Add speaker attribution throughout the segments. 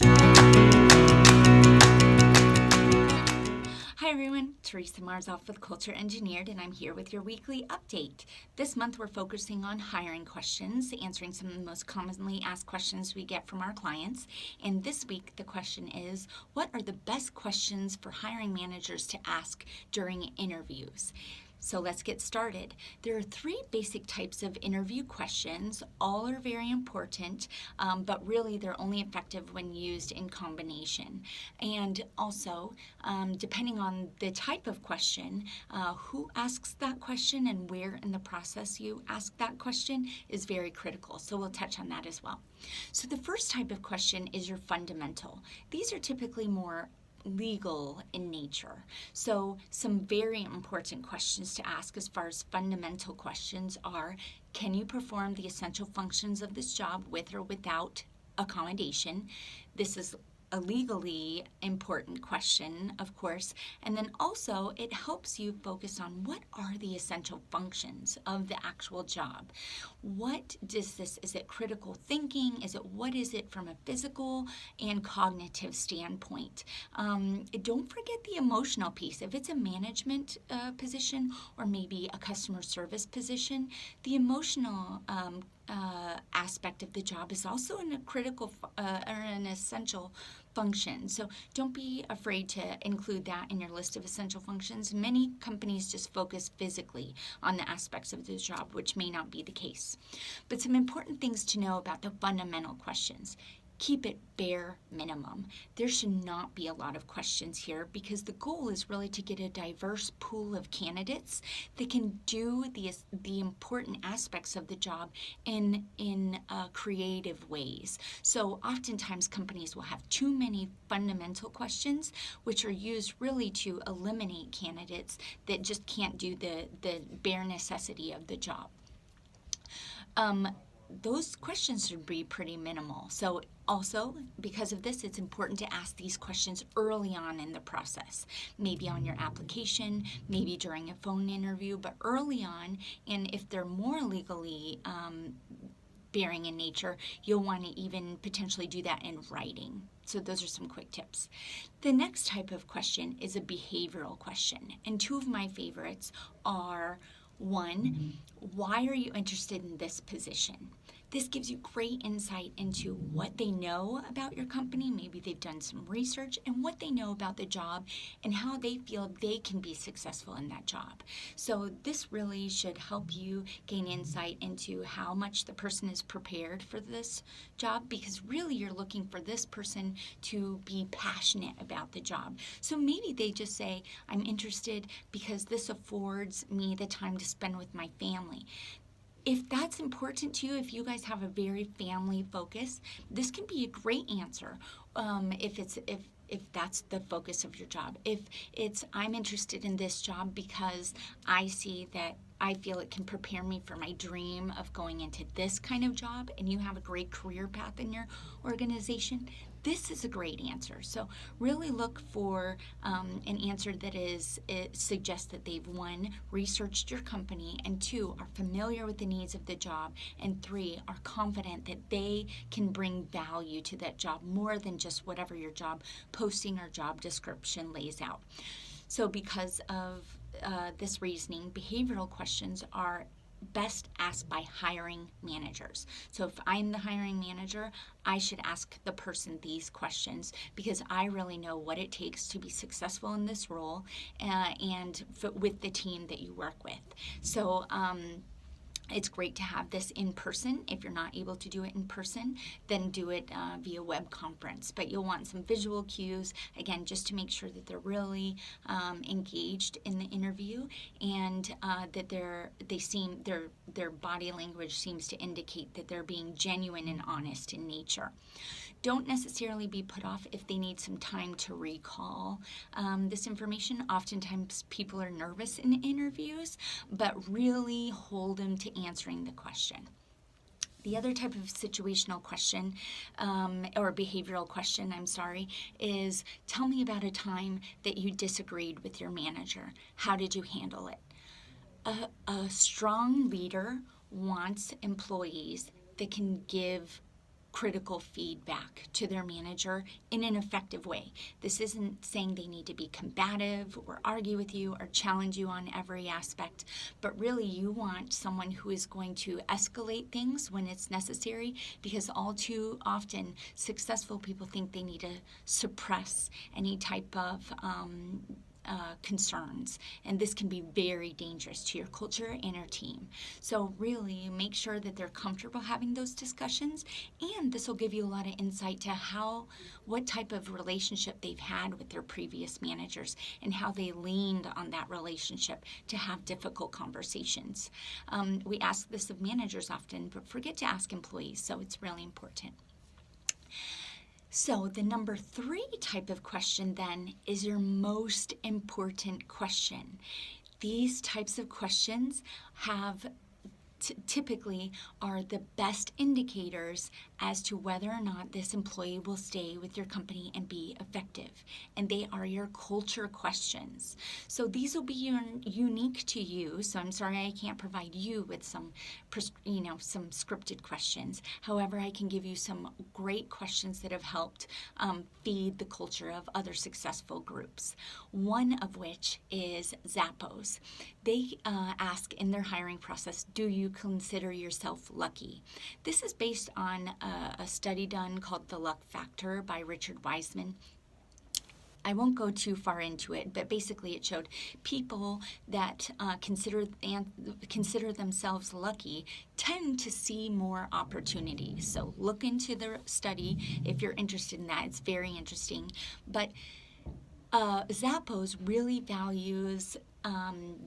Speaker 1: Hi everyone, Teresa Marzoff with Culture Engineered, and I'm here with your weekly update. This month we're focusing on hiring questions, answering some of the most commonly asked questions we get from our clients. And this week the question is, what are the best questions for hiring managers to ask during interviews? So let's get started. There are three basic types of interview questions. All are very important, but really they're only effective when used in combination. And also, depending on the type of question, who asks that question and where in the process you ask that question is very critical. So we'll touch on that as well. So the first type of question is your fundamental. These are typically more legal in nature. So some very important questions to ask as far as fundamental questions are, can you perform the essential functions of this job with or without accommodation? This is a legally important question, of course, and then also it helps you focus on what are the essential functions of the actual job. What does this, is it critical thinking? What is it from a physical and cognitive standpoint? Don't forget the emotional piece. If it's a management position or maybe a customer service position, the emotional aspect of the job is also a critical or an essential function. So don't be afraid to include that in your list of essential functions. Many companies just focus physically on the aspects of the job, which may not be the case. But some important things to know about the fundamental questions. Keep it bare minimum. There should not be a lot of questions here because the goal is really to get a diverse pool of candidates that can do the important aspects of the job in creative ways. So oftentimes companies will have too many fundamental questions, which are used really to eliminate candidates that just can't do the bare necessity of the job. Those questions should be pretty minimal. So also, because of this, it's important to ask these questions early on in the process. Maybe on your application, maybe during a phone interview, but early on, and if they're more legally bearing in nature, you'll want to even potentially do that in writing. So those are some quick tips. The next type of question is a behavioral question. And two of my favorites are, one, why are you interested in this position? This gives you great insight into what they know about your company. Maybe they've done some research and what they know about the job and how they feel they can be successful in that job. So this really should help you gain insight into how much the person is prepared for this job, because really you're looking for this person to be passionate about the job. So maybe they just say, I'm interested because this affords me the time to spend with my family. If that's important to you, if you guys have a very family focus, this can be a great answer. If that's the focus of your job. If it's, I'm interested in this job because I see that I feel it can prepare me for my dream of going into this kind of job, and you have a great career path in your organization, this is a great answer. So really look for an answer that suggests that they've, one, researched your company, and two, are familiar with the needs of the job, and three, are confident that they can bring value to that job more than just whatever your job posting or job description lays out. So because of this reasoning, behavioral questions are best asked by hiring managers. So if I'm the hiring manager, I should ask the person these questions because I really know what it takes to be successful in this role and with the team that you work with. So it's great to have this in person. If you're not able to do it in person, then do it via web conference. But you'll want some visual cues, again, just to make sure that they're really engaged in the interview and that their body language seems to indicate that they're being genuine and honest in nature. Don't necessarily be put off if they need some time to recall this information. Oftentimes people are nervous in interviews, but really hold them to answering the question. The other type of situational question, or behavioral question, is tell me about a time that you disagreed with your manager. How did you handle it? A strong leader wants employees that can give critical feedback to their manager in an effective way. This isn't saying they need to be combative or argue with you or challenge you on every aspect, but really you want someone who is going to escalate things when it's necessary, because all too often successful people think they need to suppress any type of concerns, and this can be very dangerous to your culture and your team. So really make sure that they're comfortable having those discussions, and this will give you a lot of insight to what type of relationship they've had with their previous managers and how they leaned on that relationship to have difficult conversations. We ask this of managers often, but forget to ask employees, so it's really important. So the number 3 type of question then is your most important question. These types of questions typically are the best indicators as to whether or not this employee will stay with your company and be effective. And they are your culture questions. So these will be unique to you. So I'm sorry I can't provide you with some scripted questions. However, I can give you some great questions that have helped feed the culture of other successful groups. One of which is Zappos. They ask in their hiring process, do you consider yourself lucky? This is based on a study done called The Luck Factor by Richard Wiseman. I won't go too far into it, but basically it showed people that consider themselves lucky tend to see more opportunities. So look into the study if you're interested in that. It's very interesting. But Zappos really values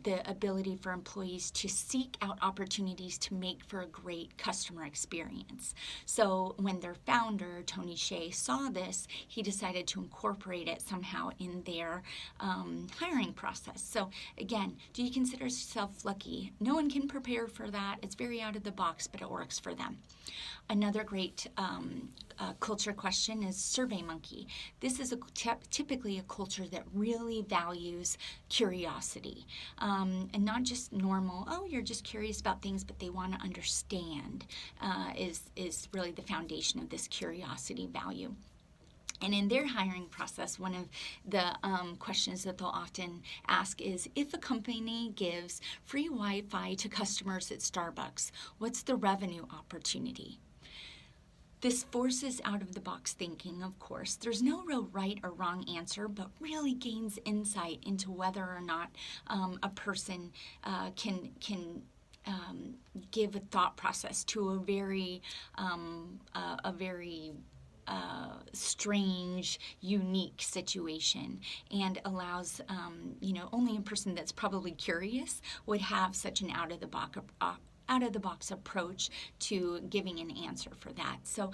Speaker 1: the ability for employees to seek out opportunities to make for a great customer experience. So when their founder, Tony Hsieh, saw this, he decided to incorporate it somehow in their hiring process. So again, do you consider yourself lucky? No one can prepare for that. It's very out of the box, but it works for them. Another great culture question is SurveyMonkey. This is typically a culture that really values curiosity, and not just normal, you're just curious about things, but they want to understand is really the foundation of this curiosity value. And in their hiring process, one of the questions that they'll often ask is, if a company gives free Wi-Fi to customers at Starbucks, what's the revenue opportunity? This forces out-of-the-box thinking, of course. There's no real right or wrong answer, but really gains insight into whether or not a person can give a thought process to a very strange, unique situation, and allows, only a person that's probably curious would have such an out-of-the-box approach to giving an answer for that. So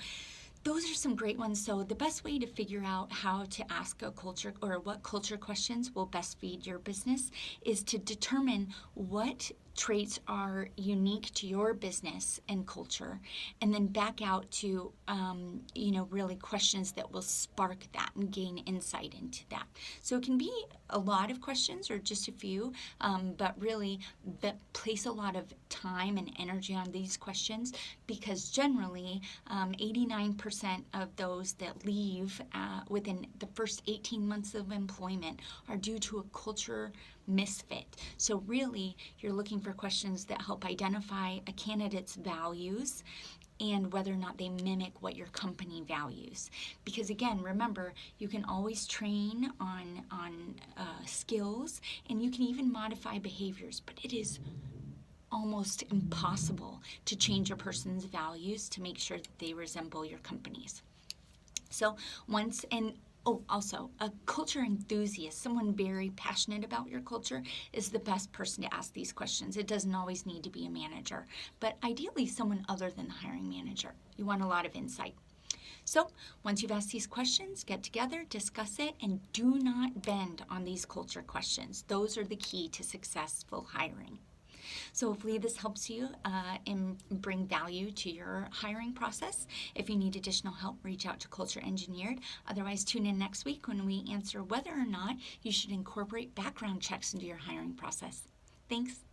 Speaker 1: those are some great ones. So the best way to figure out how to ask a culture, or what culture questions will best feed your business, is to determine what traits are unique to your business and culture, and then back out to really questions that will spark that and gain insight into that. So it can be a lot of questions or just a few, but really place a lot of time and energy on these questions, because generally 89% of those that leave within the first 18 months of employment are due to a culture misfit. So really, you're looking for questions that help identify a candidate's values and whether or not they mimic what your company values. Because again, remember, you can always train on skills, and you can even modify behaviors, but it is almost impossible to change a person's values to make sure that they resemble your company's. So also, a culture enthusiast, someone very passionate about your culture, is the best person to ask these questions. It doesn't always need to be a manager, but ideally someone other than the hiring manager. You want a lot of insight. So once you've asked these questions, get together, discuss it, and do not bend on these culture questions. Those are the key to successful hiring. So hopefully this helps you and bring value to your hiring process. If you need additional help, reach out to Culture Engineered. Otherwise, tune in next week when we answer whether or not you should incorporate background checks into your hiring process. Thanks.